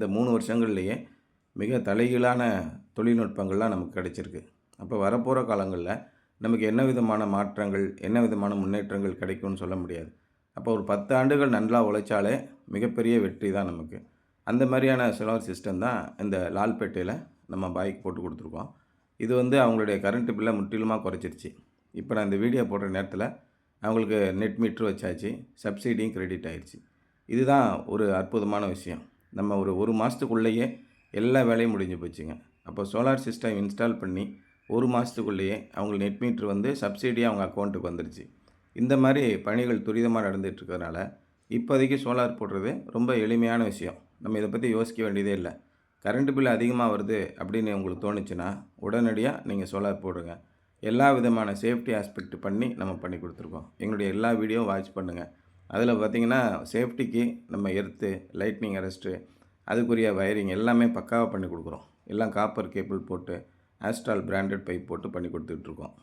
இந்த 3 வருஷங்கள்லேயே மிக தலைகீழான தொழில்நுட்பங்கள்லாம் நமக்கு கிடைச்சிருக்கு. அப்போ வரப்போகிற காலங்களில் நமக்கு என்ன விதமான மாற்றங்கள், என்ன விதமான முன்னேற்றங்கள் கிடைக்கும்னு சொல்ல முடியாது. அப்போ ஒரு 10 ஆண்டுகள் நல்லா உழைச்சாலே மிகப்பெரிய வெற்றி தான் நமக்கு. அந்த மாதிரியான சோலார் சிஸ்டம் தான் இந்த லால்பேட்டையில் நம்ம பாய்க்கு போட்டு கொடுத்துருக்கோம். இது அவங்களுடைய கரண்ட் பில்லை முற்றிலுமாக குறைச்சிருச்சு. இப்போ நான் இந்த வீடியோ போடுற நேரத்தில் அவங்களுக்கு நெட் மீட்ரு வச்சாச்சு, சப்சிடியும் கிரெடிட் ஆயிடுச்சு. இதுதான் ஒரு அற்புதமான விஷயம். நம்ம ஒரு மாதத்துக்குள்ளேயே எல்லா வேலையும் முடிஞ்சு போச்சுங்க. அப்போ சோலார் சிஸ்டம் இன்ஸ்டால் பண்ணி 1 மாதத்துக்குள்ளேயே அவங்களுக்கு நெட் மீட்ரு சப்சிடியாக அவங்க அக்கௌண்ட்டுக்கு வந்துடுச்சு. இந்த மாதிரி பணிகள் துரிதமாக நடந்துகிட்ருக்கிறதுனால இப்போதைக்கு சோலார் போடுறது ரொம்ப எளிமையான விஷயம். நம்ம இதை பற்றி யோசிக்க வேண்டியதே இல்லை. கரண்ட் பில் அதிகமாக வருது அப்படின்னு உங்களுக்கு தோணுச்சுன்னா உடனடியாக நீங்கள் சோலார் போடுங்க. எல்லா விதமான சேஃப்டி ஆஸ்பெக்ட் பண்ணி நம்ம பண்ணி கொடுத்துருக்கோம். எங்களுடைய எல்லா வீடியோவும் வாட்ச் பண்ணுங்கள். அதில் பார்த்திங்கன்னா சேஃப்டிக்கு நம்ம எர்த்து, லைட்னிங் அரெஸ்ட்டு, அதுக்குரிய வயரிங் எல்லாமே பக்காவாக பண்ணி கொடுக்குறோம். எல்லாம் காப்பர் கேபிள் போட்டு ஆஸ்ட்ரால் பிராண்டட் பைப் போட்டு பண்ணி கொடுத்துட்ருக்கோம்.